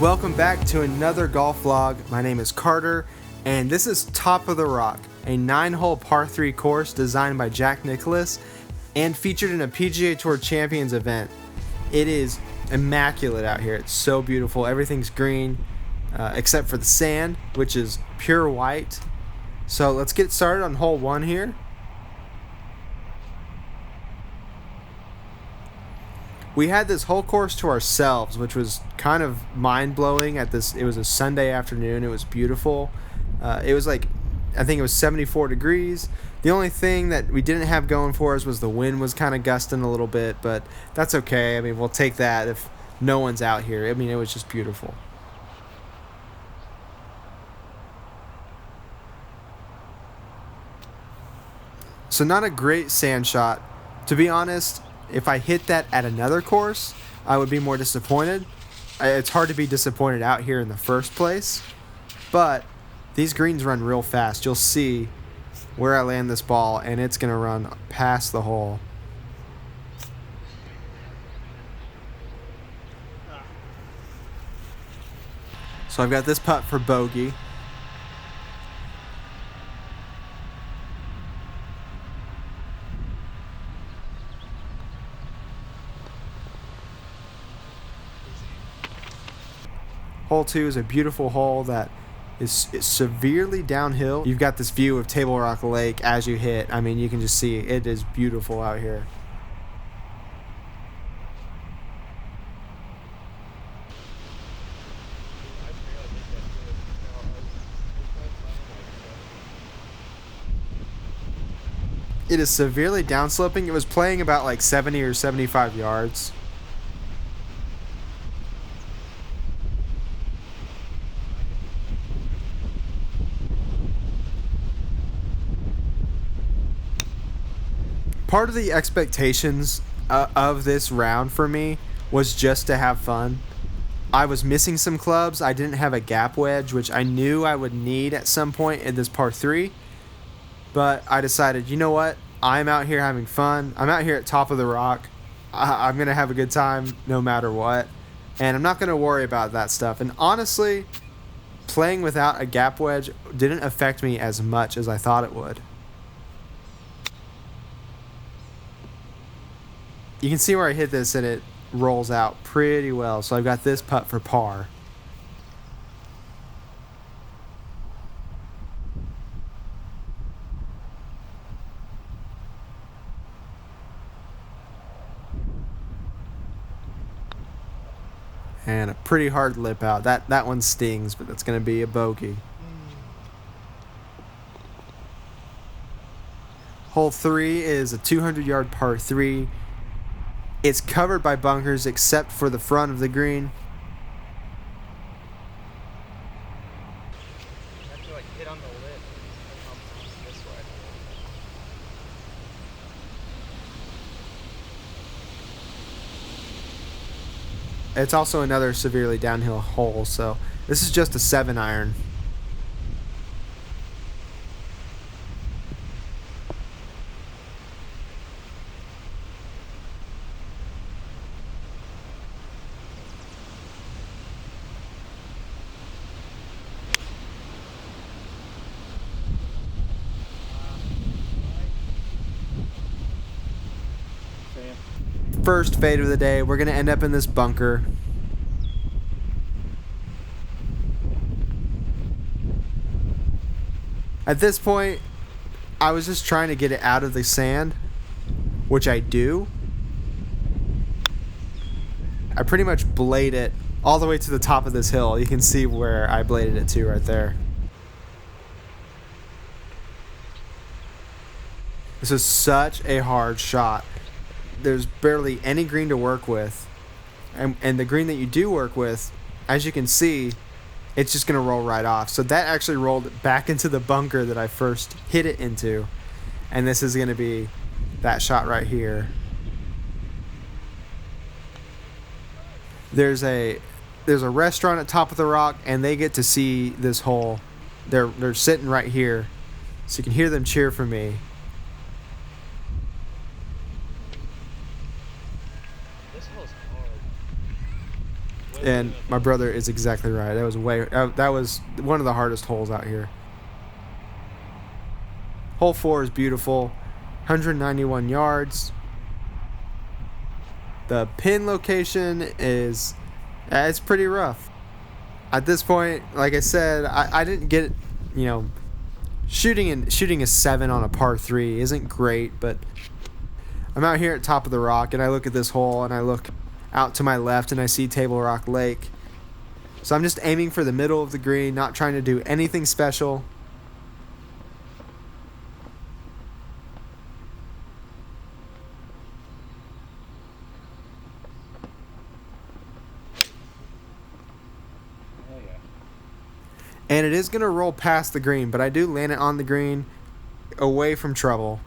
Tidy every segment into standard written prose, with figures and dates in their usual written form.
Welcome back to another golf vlog. My name is Carter, and this is Top of the Rock, a 9-hole par 3 course designed by Jack Nicklaus and featured in a PGA Tour Champions event. It is immaculate out here. It's so beautiful. Everything's green, except for the sand, which is pure white. So let's get started on hole 1 here. We had this whole course to ourselves, which was kind of mind-blowing. It was a Sunday afternoon. It was beautiful. It was like, I think it was 74 degrees. The only thing that we didn't have going for us was the wind was kind of gusting a little bit, but that's okay. I mean, we'll take that if no one's out here. I mean, it was just beautiful. So not a great sand shot. To be honest, if I hit that at another course, I would be more disappointed. It's hard to be disappointed out here in the first place, but these greens run real fast. You'll see where I land this ball, and it's going to run past the hole. So I've got this putt for bogey. Hole 2 is a beautiful hole that is severely downhill. You've got this view of Table Rock Lake as you hit. I mean, you can just see it is beautiful out here. It is severely downsloping. It was playing about like 70 or 75 yards. Part of the expectations of this round for me was just to have fun. I was missing some clubs. I didn't have a gap wedge, which I knew I would need at some point in this par 3. But I decided, you know what? I'm out here having fun. I'm out here at Top of the Rock. I'm going to have a good time no matter what. And I'm not going to worry about that stuff. And honestly, playing without a gap wedge didn't affect me as much as I thought it would. You can see where I hit this and it rolls out pretty well. So I've got this putt for par. And a pretty hard lip out. That one stings, but that's going to be a bogey. Hole 3 is a 200-yard par 3. It's covered by bunkers except for the front of the green. You have to like hit on the lip and come this way. It's also another severely downhill hole, so this is just a 7-iron. First fade of the day. We're going to end up in this bunker. At this point, I was just trying to get it out of the sand, which I do. I pretty much blade it all the way to the top of this hill. You can see where I bladed it to right there. This is such a hard shot. There's barely any green to work with. And the green that you do work with, as you can see, it's just going to roll right off. So that actually rolled back into the bunker that I first hit it into. And this is going to be that shot right here. There's a restaurant at Top of the Rock, and they get to see this hole. They're sitting right here. So you can hear them cheer for me. This hole's hard. And my brother is exactly right. That was one of the hardest holes out here. Hole 4 is beautiful, 191 yards. The pin location is it's pretty rough. At this point, like I said, I didn't get, shooting a 7 on a par 3 isn't great, but I'm out here at top of the rock and I look at this hole and I look out to my left and I see Table Rock Lake. So I'm just aiming for the middle of the green, not trying to do anything special. Oh yeah. And it is going to roll past the green, but I do land it on the green away from trouble.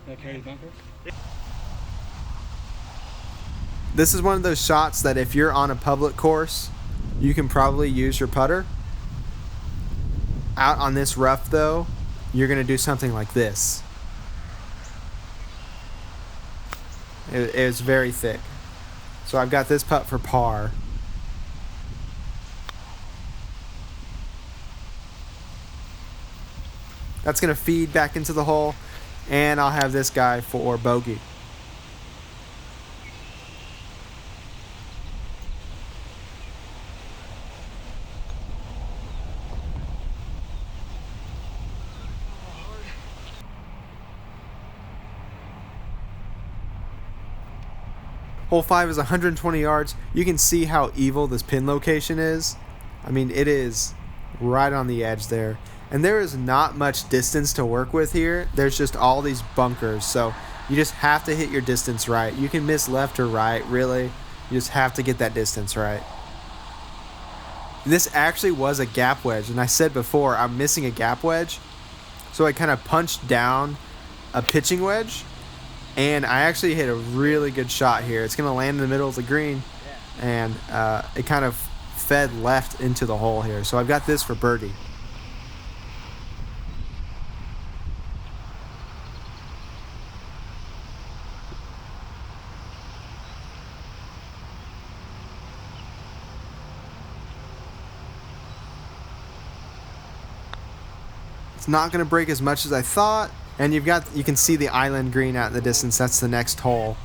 Okay, bunker. This is one of those shots that if you're on a public course, you can probably use your putter. Out on this rough, though, you're going to do something like this. It's very thick. So I've got this putt for par. That's going to feed back into the hole, and I'll have this guy for bogey. Hole 5 is 120 yards. You can see how evil this pin location is. I mean, it is right on the edge there. And there is not much distance to work with here. There's just all these bunkers. So you just have to hit your distance right. You can miss left or right, really. You just have to get that distance right. This actually was a gap wedge. And I said before, I'm missing a gap wedge. So I kind of punched down a pitching wedge. And I actually hit a really good shot here. It's going to land in the middle of the green. And it kind of fed left into the hole here. So I've got this for birdie. It's not going to break as much as I thought. And you can see the island green out in the distance. That's the next hole.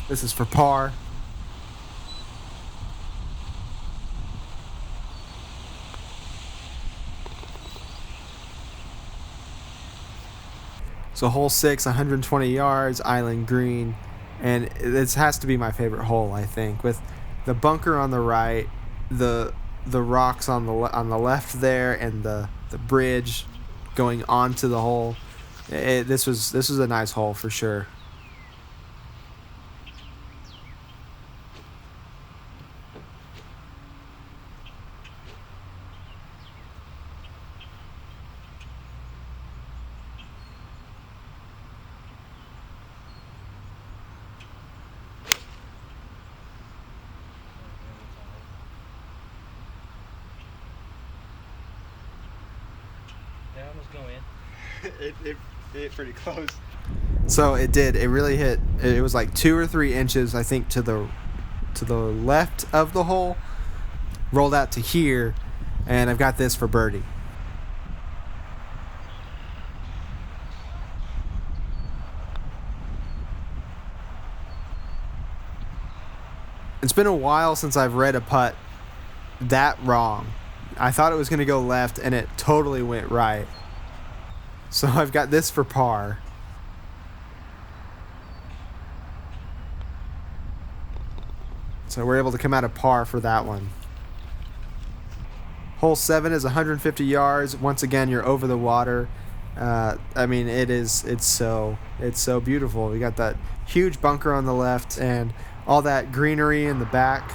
This is for par. So hole 6, 120 yards, island green. And this has to be my favorite hole, I think. With the bunker on the right, the rocks on the left there, and the bridge going onto the hole. This was a nice hole for sure. That almost go in. It hit pretty close. So it did. It really hit. It was like 2 or 3 inches, I think, to the left of the hole. Rolled out to here, and I've got this for birdie. It's been a while since I've read a putt that wrong. I thought it was going to go left, and it totally went right. So I've got this for par. So we're able to come out of par for that one. Hole 7 is 150 yards. Once again, you're over the water. I mean, it's so beautiful. We got that huge bunker on the left and all that greenery in the back.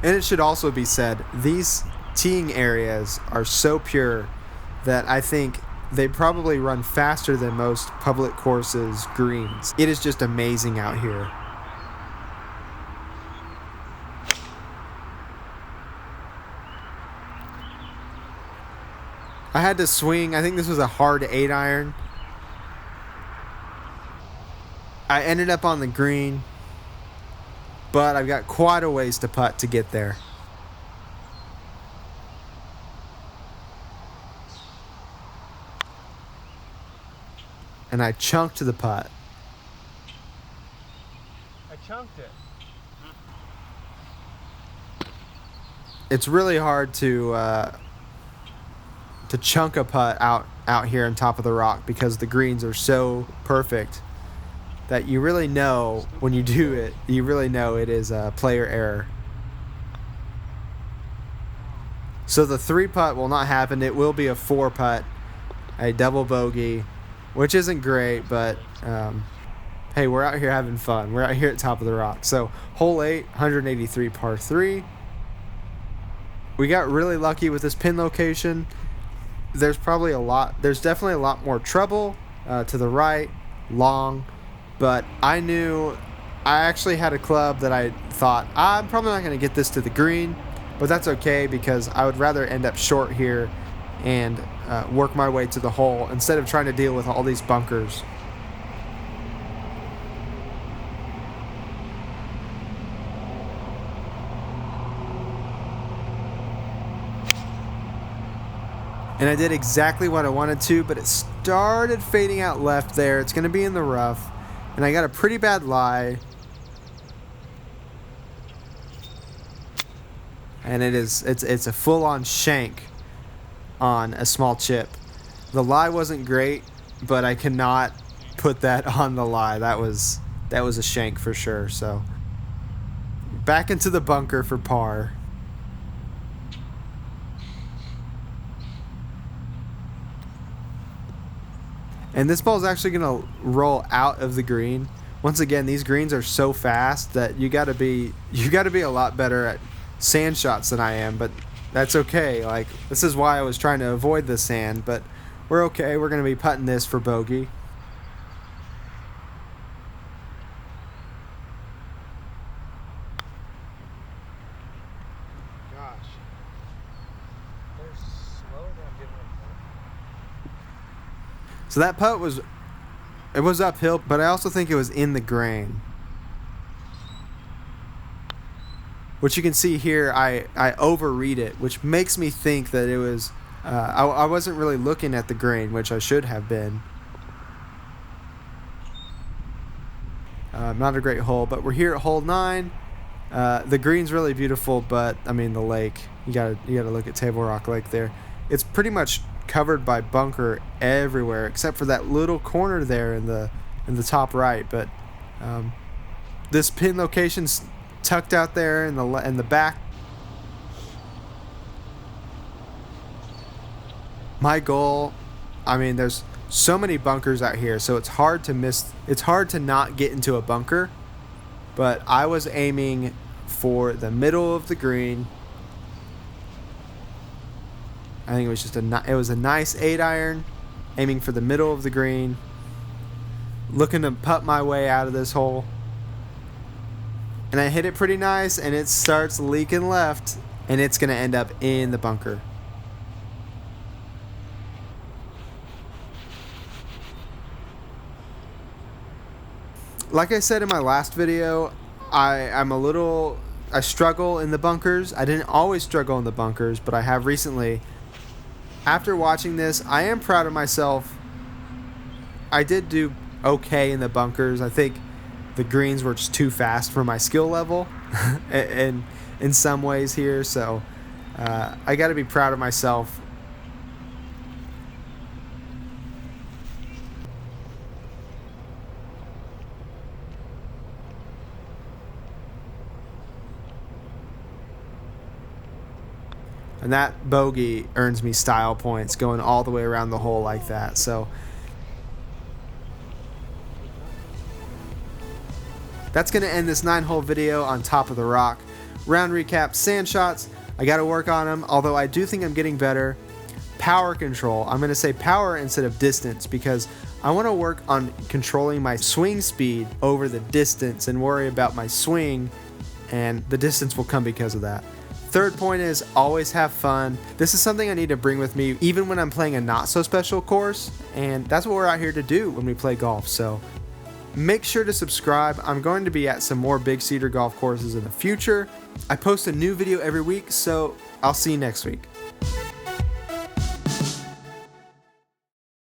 And it should also be said, these teeing areas are so pure that I think they probably run faster than most public courses' greens. It is just amazing out here. I had to swing. I think this was a hard 8-iron. I ended up on the green, but I've got quite a ways to putt to get there. And I chunked the putt. I chunked it. It's really hard to chunk a putt out here on top of the rock because the greens are so perfect that you really know when you do it, you really know it is a player error. So the 3 putt will not happen. It will be a 4 putt, a double bogey, which isn't great, but hey, we're out here having fun. We're out here at top of the rock. So hole 8, 183 par 3. We got really lucky with this pin location. There's definitely a lot more trouble to the right, long, but I knew I actually had a club that I thought I'm probably not going to get this to the green, but that's okay because I would rather end up short here and work my way to the hole instead of trying to deal with all these bunkers. And I did exactly what I wanted to, but it started fading out left there. It's going to be in the rough. And I got a pretty bad lie. And it's a full-on shank on a small chip. The lie wasn't great, but I cannot put that on the lie. That was a shank for sure. So back into the bunker for par. And this ball is actually going to roll out of the green. Once again, these greens are so fast that you got to be a lot better at sand shots than I am, but that's okay. Like, this is why I was trying to avoid the sand, but we're okay. We're going to be putting this for bogey. Gosh. They're slower than I'm giving them credit. So that putt was uphill, but I also think it was in the grain. Which you can see here, I overread it, which makes me think that it was, I wasn't really looking at the grain, which I should have been. Not a great hole, but we're here at hole 9. The green's really beautiful, but I mean the lake, you gotta look at Table Rock Lake there. It's pretty much covered by bunker everywhere except for that little corner there in the top right, but this pin location's tucked out there in the back. My goal, I mean, there's so many bunkers out here, so it's hard to not get into a bunker, but I was aiming for the middle of the green. I think it was it was a nice 8-iron, aiming for the middle of the green, looking to putt my way out of this hole. And I hit it pretty nice, and it starts leaking left, and it's going to end up in the bunker. Like I said in my last video, I struggle in the bunkers. I didn't always struggle in the bunkers, but I have recently. After watching this, I am proud of myself. I did do okay in the bunkers. I think the greens were just too fast for my skill level and in some ways here, so I got to be proud of myself. And that bogey earns me style points going all the way around the hole like that. So that's going to end this 9-hole video on top of the rock. Round recap, sand shots, I got to work on them, although I do think I'm getting better. Power control, I'm going to say power instead of distance because I want to work on controlling my swing speed over the distance and worry about my swing, and the distance will come because of that. Third point is always have fun. This is something I need to bring with me even when I'm playing a not so special course, and that's what we're out here to do when we play golf. So make sure to subscribe. I'm going to be at some more Big Cedar golf courses in the future. I post a new video every week, so I'll see you next week.